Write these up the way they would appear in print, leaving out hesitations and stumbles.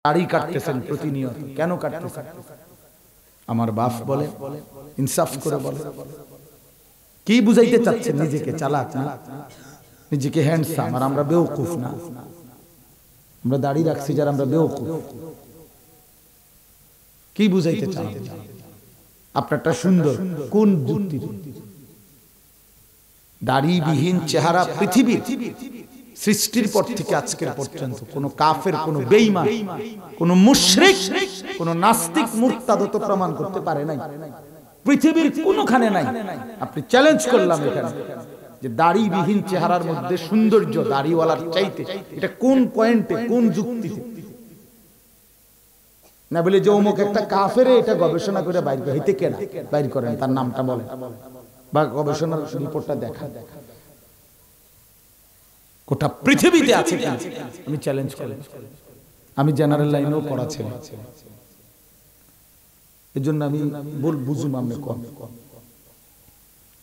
দাড়ি কাটতেছেন প্রতিনিয়ত, কেন কাটতেছেন? আমার বাপ বলে, ইনসাফ করে বলে, কি বুঝাইতে চাচ্ছেন? নিজেকে চালাক না, নিজেকে হ্যান্ডসাম, আর আমরা বেওকুফ না? আমরা দাড়ি রাখছি যারা, আমরা বেওকুফ। কি বুঝাইতে চান? আপনারটা সুন্দর, কোন যুক্তি? দাড়িবিহীন চেহারা পৃথিবীর সৃষ্টির পর থেকে আজকের পর্যন্ত কোন কাফের, কোন বেঈমান, কোন মুশরিক, কোন নাস্তিক, মুরতাদ তো প্রমাণ করতে পারে নাই। পৃথিবীর কোনখানে নাই। আপনি চ্যালেঞ্জ করলাম এখানে যে দাড়িবিহীন চেহারার মধ্যে সৌন্দর্য দাড়িওয়ালার চাইতে, এটা কোন পয়েন্টে, কোন যুক্তিতে? না বলে যে অমুক একটা কাফেরে এটা গবেষণা করে বাইর করে, হইতে কেনা বাইর করেন, তার নামটা বলে বা গবেষণার রিপোর্টটা দেখা। গোটা পৃথিবীতে আছে কেন? আমি চ্যালেঞ্জ করি। আমি জেনারেল লাইনেও পড়া ছিল, এই জন্য আমি বুঝুম আমি কম।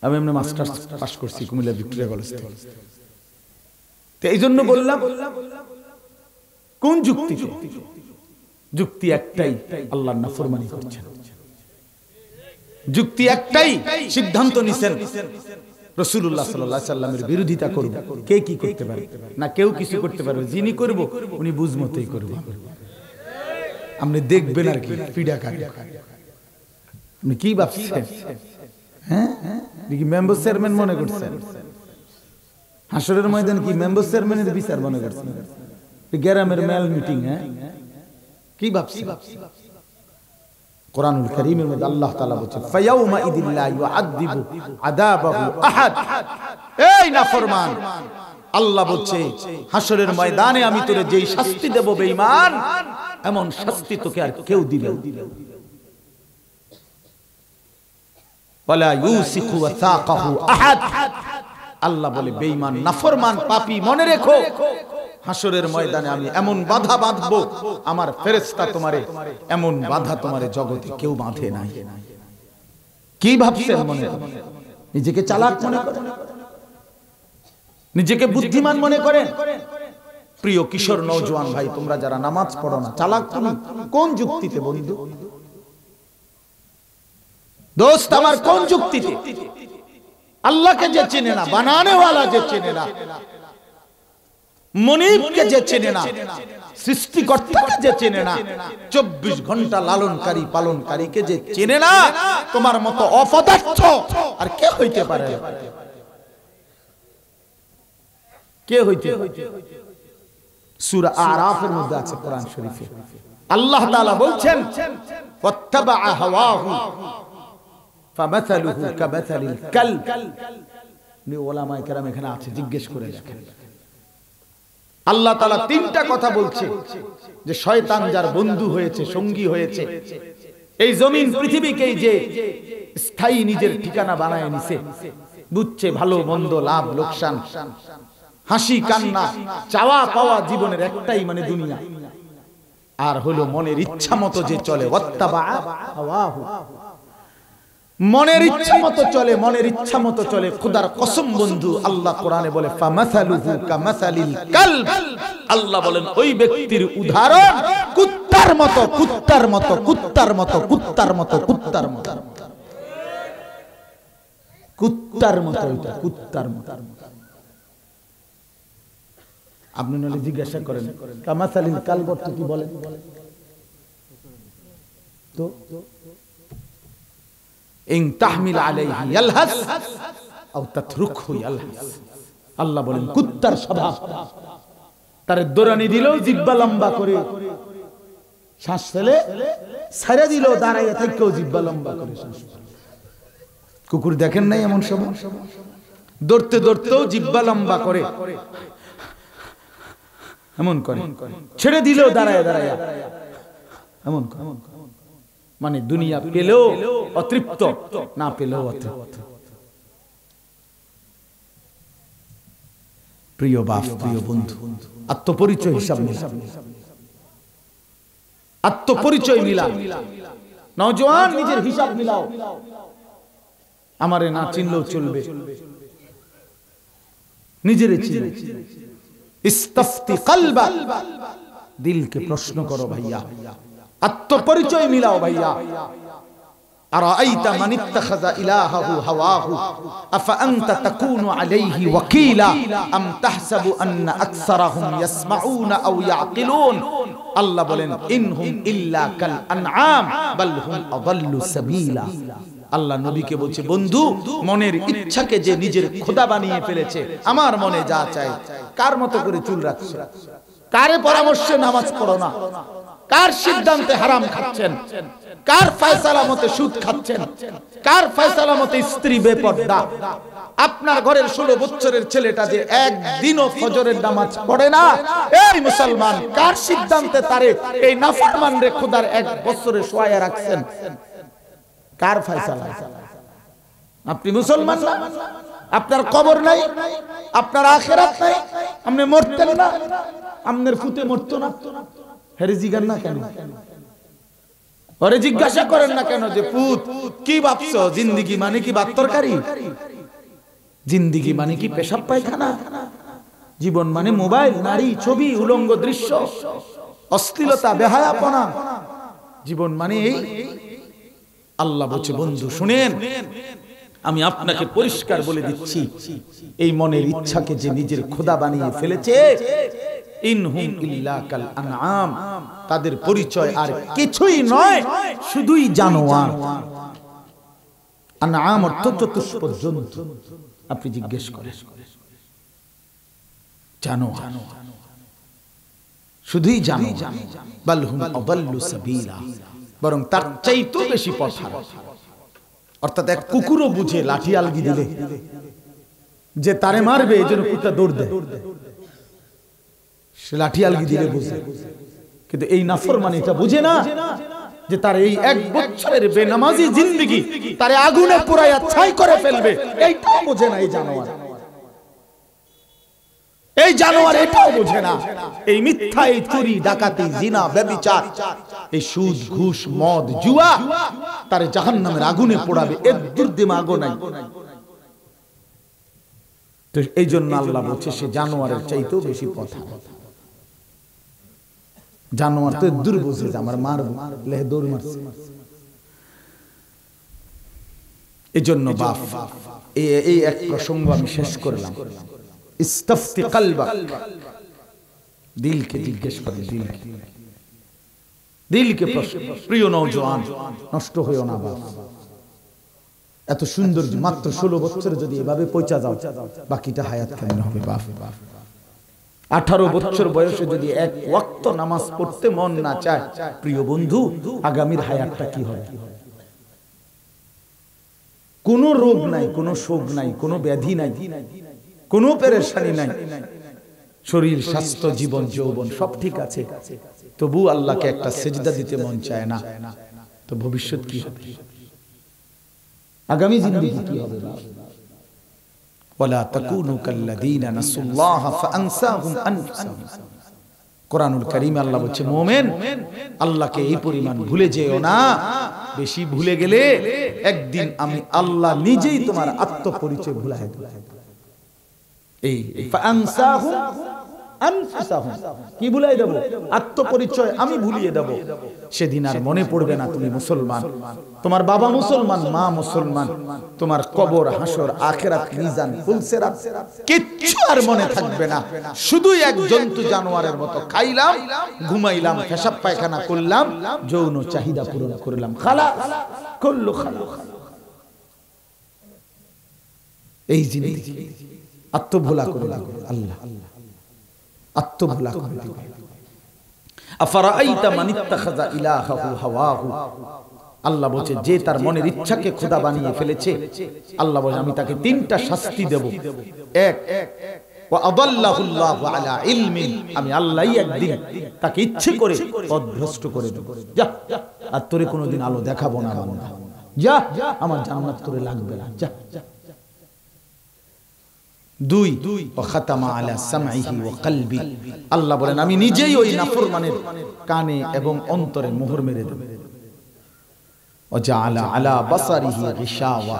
আমি এমনি মাস্টার্স পাস করছি কুমিল্লা ভিক্টোরিয়া কলেজ থেকে। তো এই জন্য বললাম, কোন যুক্তি? যুক্তি একটাই, আল্লাহর নাফরমানি করছেন। যুক্তি একটাই, সিদ্ধান্ত নিছেন রাসূলুল্লাহ সাল্লাল্লাহু আলাইহি সাল্লামের বিরোধিতা করব। কে কি করতে পারে? না কেউ কিছু করতে পারবে। যিনি করব উনি বুঝমতই করব। আপনি দেখবেন আর কি পিডা কাটে। আপনি কি ভাবছেন? হ্যাঁ, কি মেম্বার চেয়ারম্যান মনে করছেন? হাসরের ময়দান কি মেম্বার চেয়ারম্যানের বিচার মনে করছেন? গ্রামের মেল মিটিং? হ্যাঁ, কি ভাবছেন? কোরআনুল কারীমের মধ্যে আল্লাহ তাআলা বলেছেন, ফায়াউমা ইদিল লা ইউআযিবু আযাবাহু আহাদ। এই নাফরমান, আল্লাহ বলছে হাসরের ময়দানে আমি তোরে যেই শাস্তি দেব বেঈমান, এমন শাস্তি তোকে আর কেউ দিবে না। ওয়ালা ইউসিকু ওয়াসাকাহু আহাদ। আল্লাহ বলে বেঈমান, নাফরমান, পাপী, মনে রেখো হাসরের ময়দানে আমি এমন বাধা বাঁধবো, আমার ফেরেশতা তোমারে এমন বাধা তোমারে জগতে কেউ বাঁধে নাই। কি ভাবছেন? মনে নিজেকে চালাক মনে করেন, নিজেকে বুদ্ধিমান মনে করেন? প্রিয় কিশোর নওজোয়ান ভাই, তোমরা যারা নামাজ পড়ো না, চালাক তুমি কোন যুক্তিতে বন্ধু? দোস্ত আমার, কোন যুক্তিতে? আল্লাহকে যে চেনে না, বানানেওয়ালা যে চেনে না, মনিবকে যে চেনে না, সৃষ্টিকর্তাকে যে চেনে না, 24 ঘন্টা লালনকারী পালনকারীকে যে চেনে না, তোমার মতো অপদার্থ আর কে হইতে পারে? কে হইতে? সূরা আরাফের মধ্যে আছে, কোরআন শরীফে আল্লাহ তাআলা বলছেন, ওয়াত্তাবা হাওয়াহু ফামাসালুহু কামাসালিল কালব। ওলামায়ে কেরাম এখানে আছে, জিজ্ঞেস করে দেখেন। আল্লাহ তাআলা তিনটা কথা বলছে যে শয়তান যার বন্ধু হয়েছে, সঙ্গী হয়েছে, এই জমিন পৃথিবীকেই যে স্থায়ী নিজের ঠিকানা বানায় নিছে, বুঝছে ভালো মন্দ, লাভ লোকসান, হাসি কান্না, চাওয়া পাওয়া জীবনের একটাই মানে দুনিয়া, আর হলো মনের ইচ্ছা মতো যে চলে। ওয়াত্তাবা হাওয়াহু, মনের ইচ্ছা মতো চলে, মনের ইচ্ছা মতো চলে। খোদার কসম বন্ধু, আল্লাহ কোরআনে বলে ফামাসালুহু কামাসালিল কালব। আল্লাহ বলেন ওই ব্যক্তির উদাহরণ কুত্তার মতো, কুত্তার মতো, কুত্তার মতো, কুত্তার মতো, কুত্তার মতো, কুত্তার মতো, এটা কুত্তার মতো। আপনি নলে জিজ্ঞাসা করেন কামাসালিল কালব অর্থ কি বলেন তো? ইন তাহমিল আলাইহি ইয়ালহাস আও তাতরুকহু ইয়ালহাস। আল্লাহ বলেন কুত্তার স্বভাব, তারে দৌড়ানি দিলেও জিহ্বা লম্বা করে শ্বাস ফেলে, ছেড়ে দিলেও দাঁড়াইয়া থেকেও জিহ্বা লম্বা করে শ্বাস ফেলে। কুকুর দেখেন নাই এমন স্বভাব? দৌড়তে দৌড়তেও জিহ্বা লম্বা করে এমন করে, ছেড়ে দিলেও দাঁড়ায় দাঁড়ায় এমন করে। মানে দুনিয়া পেলেও অতৃপ্ত, না পেলেও অতৃপ্ত। প্রিয় বাপ, প্রিয় বন্ধু, আত্মপরিচয় হিসাব মিলান, আত্মপরিচয় মিলান। নওজোয়ান নিজের হিসাব মিলাও। আমারে না চিনলেও চলবে, নিজেরে চিনো। ইস্তাফতি কলবা, দিলকে প্রশ্ন করো ভাইয়া, আত্মপরিচয় মিলাও ভাইয়া। আরাআইতা মান ইত্তাখাযা ইলাহাহু হাওয়াহু আফা আনতা তাকুনু আলাইহি ওয়াকিলা আম তাহসাবু আন্না আকসারাহুম ইয়াসমাউনা আও ইয়াকিলুন। আল্লাহ বলেন ইনহুম ইল্লা কাল আনআম বাল হুম আযাল্লু সাবিলা। আল্লাহ নবীকে বলছে, বন্ধু মনের ইচ্ছাকে যে নিজের খোদা বানিয়ে ফেলেছে, আমার মনে যা চাই, কার মতো করে চুল রাখছে, কারে পরামর্শে নামাজ পড়ো না, কার সিদ্ধান্তে হারাম খাচ্ছেন, কার ফয়সালা মতে সুদ খাচ্ছেন, কার ফয়সালা মতে স্ত্রী বেপর্দা। আপনার ঘরের 16 বছরের ছেলেটা যে একদিনও ফজরের নামাজ পড়ে না, এই মুসলমান কার সিদ্ধান্তে তারে এই নাফরমান রে খোদার 1 বছরে শোয়ায়া রাখছেন, কার ফয়সালা? আপনি মুসলমান না? আপনার কবর নাই, আপনার আখিরাত নাই, আপনি মরতেন না, আপনার ফুতে মরতো না, হেরে জিগান না কেন? ওরে জিজ্ঞাসা করেন না কেন যে পুত কি ভাবছো, জিন্দেগি মানে কি ভাত তরকারি, জিন্দেগি মানে কি পেশাব পায়খানা, জীবন মানে মোবাইল, নারী, ছবি, উলঙ্গ দৃশ্য, অশ্লীলতা, বেহায়াপনা, জীবন মানে এই? আল্লাহ বলছে, বন্ধু শুনেন, আমি আপনাকে পরিষ্কার বলে দিচ্ছি, এই মনের ইচ্ছাকে যে নিজের খোদা বানিয়ে ফেলেছে, ইনহুম ইল্লা কাল আনআম, তাদের পরিচয় আর কিছুই নয়, শুধুই জানোয়ার। আনআম অর্থ চতুষ্প জন্তু। আপনি জিজ্ঞেস করেন, জানোয়ার, শুধুই জানোয়ার। বাল হুম আযাল্লু সাবিলা, বরং তার চাইতেও বেশি পথ হারা। অর্থাৎ এক কুকুরও বুঝে লাঠি আলগি দিলে যে তারে মারবে, এজন্য কুকুরটা দৌড় দেয়, সে লাঠি আলগি দিলে বুঝে। কিন্তু এই নাফরমান এটা বুঝে না যে তার এই 1 বছরের বেনামাজি জিন্দেগি তারে আগুনে পোড়াইয়া ছাই করে ফেলবে, এইটাও বোঝে না এই জানোয়ার। এই জানোয়ার এটাও বোঝে না এই মিথ্যা, এই চুরি, ডাকাতি, জিনা, ব্যভিচার, এই সুদ, ঘুষ, মদ, জুয়া তারে জাহান্নামের আগুনে পোড়াবে, এর দুর্দিমাগও নাই। তো এই জন্য আল্লাহ বলছে সে জানোয়ারের চাইতেও বেশি পথ। জানোয়ার তো দূর বুঝে যে আমার মারব, লেহ দৌড় মারছে। এই জন্য বাপ, এই এক প্রসঙ্গ আমি শেষ করলাম। ইস্তাফতি কলবাক, দিলকে জিজ্ঞেস করে, দিলকে প্রশ্ন। প্রিয় নওজোয়ান, নষ্ট হইও না বাপ। এত সুন্দর, মাত্র 16 বছর যদি এভাবে পৌঁছা যাও, বাকিটা হায়াত কেমন হবে বাপ? 18 বছর বয়সে যদি 1 ওয়াক্ত নামাজ পড়তে মন না চায়, প্রিয় বন্ধু, আগামীর হায়াতটা কি হবে? কোনো রোগ নাই, কোনো শোক নাই, কোনো ব্যাধি নাই, কোনো পেরেশানি নাই, শরীর, স্বাস্থ্য, জীবন, যৌবন সব ঠিক আছে, তবু আল্লাহকে একটা সেজদা দিতে মন চায় না, তো ভবিষ্যৎ কি হবে? আগামী জিন্দেগি কি হবে? ওয়ালা তাকুনু কাল্লাযীনা নাসুল্লাহা ফাআনসাহুম আনফুসাহুম। কোরআনুল কারীমে আল্লাহ বলছে, মুমিন আল্লাহকে এই পরিমাণ ভুলে যেও না, বেশি ভুলে গেলে একদিন আমি আল্লাহ নিজেই তোমার আত্মপরিচয় ভুলায় দেব। এই ফাআনসাহুম আনফুসাহুম, কি ভুলাই দেব? আত্মপরিচয় আমি ভুলিয়ে দেব। সেদিন আর মনে পড়বে না তুমি মুসলমান, তোমার বাবা মুসলমান, মা মুসলমান, তোমার কবর, হাসর, আখিরাত, মিজান, ফুলসিরাত কিচ্ছু আর মনে থাকবে না। শুধুই এক জন্তু জানোয়ারের মতো খাইলাম, ঘুমাইলাম, পেশাব পায়খানা করলাম, যৌন চাহিদা পূরণ করলাম, খালাস, কুল্লু খালাস। এই জিনিস আত্মভোলা করে আল্লাহ, আত্মভোলা করে দিবে। আফারাআইতা মান ইত্তাখাযা ইলাহাহু হাওয়াহু, আল্লাহ বলছে যে তার মনের ইচ্ছাকে খোদা বানিয়ে ফেলেছে, আল্লাহ বলে আমি তাকে 3টা শাস্তি দেব। এক, ওয়া আদাল্লাহুল্লাহু আলা ইলমিন, আমি আল্লাহই একদিন তাকে ইচ্ছে করে পথভ্রষ্ট করে দেব। যা, আর তোরে কোনোদিন আলো দেখাবো না বান্দা, যা, আমার জান্নাত তোরে লাগবে না, যা। 2, ওয়া খাতামা আলা সামঈহি ওয়া কলবি, আল্লাহ বলেন আমি নিজেই ওই নাফরমানের কানে এবং অন্তরে মোহর মেরে দেব। ওয়া জাআলা আলা বাসারিহি গিশাওয়া,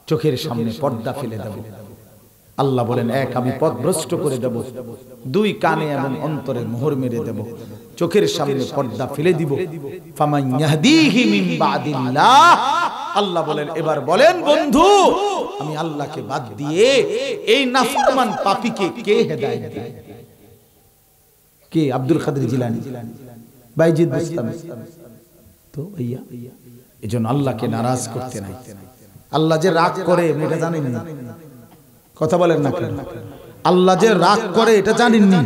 চোখের সামনে পর্দা ফেলে দেব। আল্লাহ বলেন, এক আমি পথভ্রষ্ট করে দেব, দুই কানে এবং অন্তরে মোহর মেরে দেব, চোখের সামনে পর্দা ফেলে দিব। ফামান ইয়াহদিহি মিন বাদিল্লাহ, আল্লাহ বলেন, এবার বলেন বন্ধু, আমি আল্লাহকে বাদ দিয়ে এই নাফরমান পাপীকে কে হেদায়েত দেয়? কে? আব্দুল কাদের জিলানী, বাইজিদ বুস্তামি। তো ভাইয়া, এজন্য আল্লাহকে নারাজ করতে নাই। আল্লাহ যে রাগ করে এটা জানেন না, কথা বলেন না কেন? আল্লাহ যে রাগ করে এটা জানেননি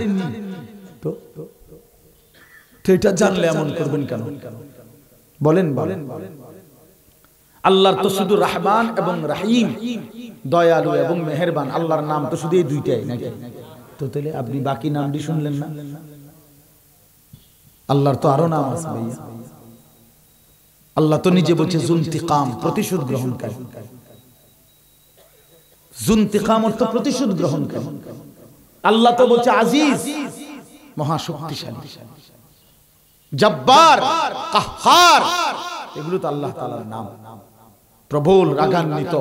তো? এটা জানলে এমন করবেন কেন? বলেন বলেন। আল্লাহর তো শুধু রহমান এবং রহিম, দয়ালু এবং মেহেরবান, আল্লাহর নাম তো শুধু এই দুইটাই নাকি? তো তাহলে আপনি বাকি নামটি শুনলেন না? আল্লাহর তো আরো নাম আছে ভাইয়া। আল্লাহ তো নিজে বলছে জুনতিকাম, প্রতিশোধ গ্রহণকারী। জুনতিকাম অর্থ প্রতিশোধ গ্রহণকারী। আল্লাহ তো বলছে আজিজ, মহাশক্তিশালী, জব্বার, কাহ্হার, এগুলো তো আল্লাহ তাআলার নাম। প্রবল রাগান্বিত,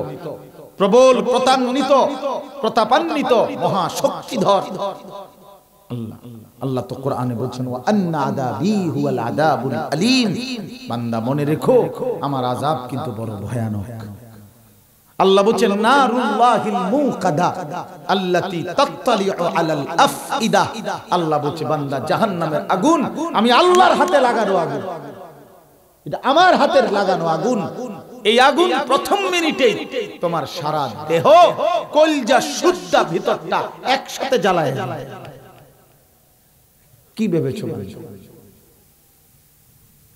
প্রবল প্রতান্বিত, প্রতাপান্বিত, মহাশক্তিধর আল্লাহ। আল্লাহ তো কোরআনে বলছেন, ওয়া আন্না আযাবি হুয়াল আযাবুল আলীম, বান্দা মনে রেখো আমার আযাব কিন্তু বড় ভয়ানক। আল্লাহ বলছেন, নারুল্লাহিল মুকাদা আল্লাতী তাত্তালিউ আলাল আফইদা, আল্লাহ বলছে বান্দা জাহান্নামের আগুন আমি আল্লাহর হাতে লাগানো আগুন, এটা আমার হাতের লাগানো আগুন। এই আগুন প্রথম মিনিটেই তোমার সারা দেহ, কলজা, সুদ্ধা, ভিতরটা একসাথে জ্বালায়। কি ভেবেছো?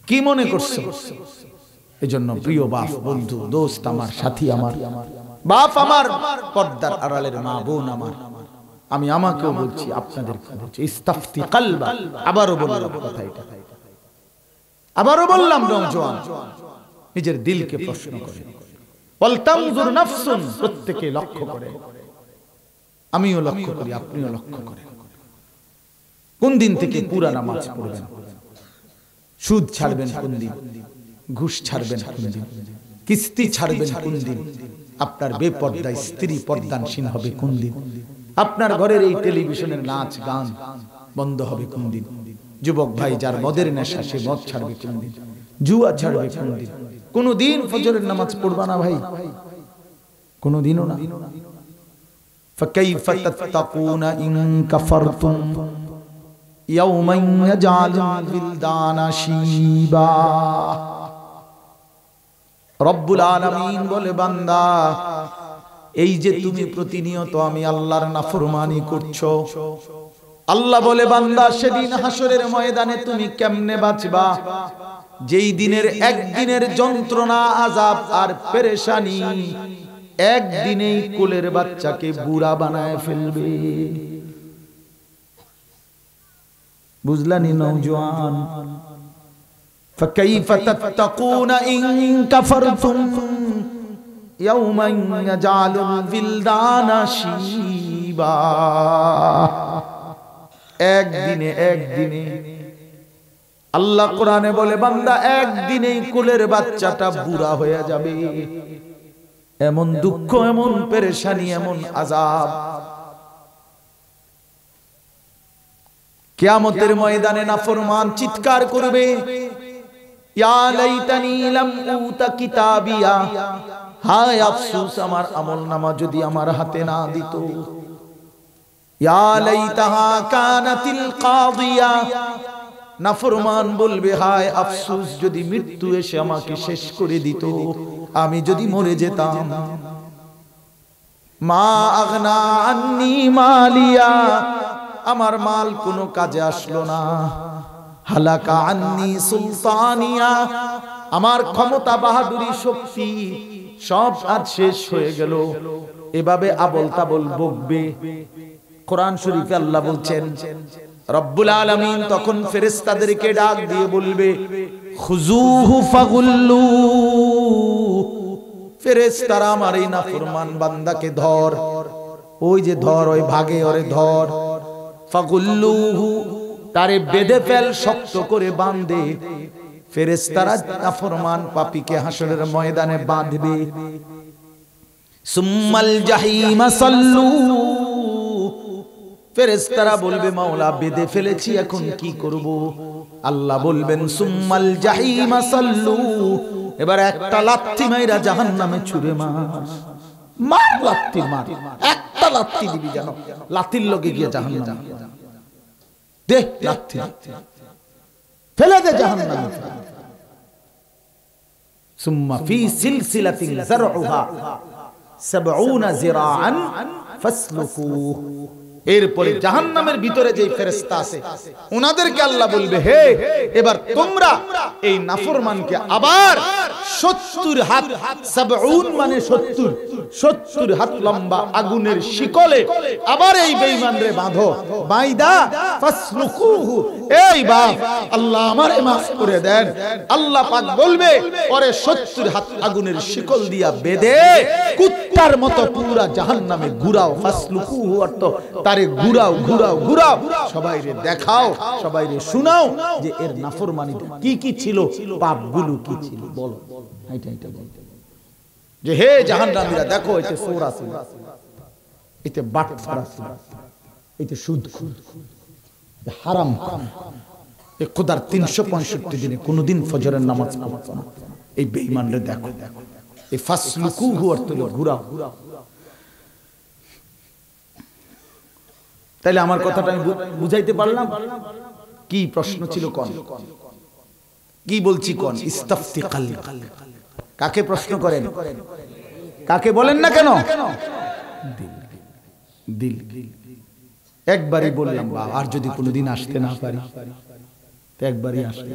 কি মনে করছো? এজন্য প্রিয় বাপ, বন্ধু, দোস্ত আমার, সাথী আমার, বাপ আমার, পর্দার আড়ালের মা বোন আমার, আমি আমাকেও বলছি, আপনাদেরকে বলছি, ইস্তাফতি কলবা। আবারও বললাম কথা এটা, আবারও বললাম, নওজোয়ান নিজের দিলকে প্রশ্ন করে, ওয়াল তানজুর নাফসুন, প্রত্যেকে লক্ষ্য করে, আমিও লক্ষ্য করি, আপনিও লক্ষ্য করেন, কোন দিন থেকে পুরা নামাজ পড়বেন? সুদ ছাড়বেন কোন দিন? ঘুষ ছাড়বেন কোন দিন? কিস্তি ছাড়বেন কোন দিন? আপনার বেপর্দা স্ত্রী পর্দানসীন হবে কোন দিন? আপনার ঘরের এই টেলিভিশনের নাচ গান বন্ধ হবে কোন দিন? যুবক ভাই যার মদের নেশা, সে মদ ছাড়বে কোন দিন? জুয়া ছাড়বে কোন দিন? কোনদিন ফজরের নামাজ পড়বা না ভাই, কোনদিনও না। ফাকাইফা তাত্তাকুনা ইন কাফারতুম ইয়াওমান ইয়াজআলুল বিলদানা শিবা। রব্বুল আলামিন বলে, বান্দা এই যে তুমি প্রতিনিয়ত আমি আল্লাহর নাফরমানি করছো, আল্লাহ বলে বান্দা সেদিন হাসরের ময়দানে তুমি কেমনে বাঁচবা? যেই দিনের একদিনের যন্ত্রণা, আযাব আর পেরেশানি একদিনেই কোলের বাচ্চাকে বুড়া বানায় ফেলবে। বুঝলানি নওজোয়ান? ফাকাইফা তাত্তাকুনা ইন কাফারতুম ইয়াওমান ইয়াজআলুল বিলদানা শিবা। একদিনে, একদিনে আল্লাহ কোরআনে বলে, বান্দা একদিনেই কোলের বাচ্চাটা বুড়া হয়ে যাবে। এমন দুঃখ, এমন পেরেশানি, এমন আযাব। কিয়ামতের ময়দানে নাফরমান চিৎকার করবে, ইয়া লাইতানি লাম উতা কিতাবিয়া, হায় আফসোস আমার আমলনামা যদি আমার হাতে না দিত। ইয়া লাইতাহা কানাতিল কাদিয়া, নাফরমান বলবে, হায় আফসোস যদি মৃত্যু এসে আমাকে শেষ করে দিত, আমি যদি মরে যেতাম। মা আগনা আন্নি মালিয়া, আমার মাল কোনো কাজে আসলো না। হালাকা আন্নি সুলতানিয়া, আমার ক্ষমতা, বাহাদুরি, শক্তি সব আজ শেষ হয়ে গেল। এভাবে আবল তাবল বকবে। কোরআন শরীফে আল্লাহ বলছেন, রব্বুল আলামিন তখন ফেরেশতাদেরকে ডাক দিয়ে বলবে, খুজুহু ফাগুল্লু, ফেরেশতারা আমার এই নাফরমান বান্দাকে ধর, ওই যে ধর, ওই ভাগে ওরে ধর। ফাগুল্লুহু, তারে বেঁধে ফেল, শক্ত করে বাঁধে। ফেরেশতারা নাফরমান পাপীকে হাসরের ময়দানে বাঁধবে। সুম্মাল জাহিমা সাল্লু, ফেরেশতারা বলবে মাওলা বেঁধে ফেলেছি এখন কি করব? আল্লাহ বলবেন সুম্মাল জাহিমা সাল্লু, এবার একটা লাথি মাইরা জাহান্নামে ছুঁড়ে মার। মার লাথি মার, একটা লাথি দিবি জানো, লাথির লগে গিয়ে জাহান্নামে দে, লাথি ফেলে দে জাহান্নামে। সুম্মা ফি সিলসিলাতিন যারউহা ৭০ যিরাআন ফাসলুকুহু, এরপরে জাহান্নামের ভিতরে যে ফেরেশতা আছে ওনাদেরকে আল্লাহ বলবে, হে এবার তোমরা এই নাফরমানকে আবার ৭০ হাত, ৭০ মানে ৭০ হাত লম্বা আগুনের শিকলে আবার এই বেঈমানরে বাঁধো, বাইদা ফাসলুকুহু, এই বাপ আল্লাহ আমারে মাফ করে দেন। আল্লাহ পাক বলবে পরে ৭০ হাত আগুনের শিকল দিয়া বেঁধে কুত্তার মতো পুরা জাহান্নামে ঘুরাও। ফাসলুকুহু অর্থ তারে ঘুরাও ঘুরাও ঘুরাও, সবাইরে দেখাও, সবাইরে শোনাও যে এর নাফরমানিতে কি কি ছিল, পাপগুলো কি ছিল, বলো। এইটা বলতে যে হে জাহান্নামীরা দেখো, এতে চোর আছে, এতে বাটপার আছে, এতে সুদ, হারাম, এ খোদার ৩৬৫ দিনে কোনদিন ফজরের নামাজ পড়তো না, এই বেঈমানরে দেখো। এই ফাসলুকুহু অর্থ ঘুরাও। তাইলে আমার কথাটা আমি বুঝাইতে পারলাম? কি প্রশ্ন ছিল কোন? কি বলছি কোন? ইস্তাফতি কালবি, কাকে প্রশ্ন করেন? কাকে বলেন না কেন? দিল। একবারই বললাম, আর যদি কোনোদিন আসতে না পারি তো একবারই আসতে।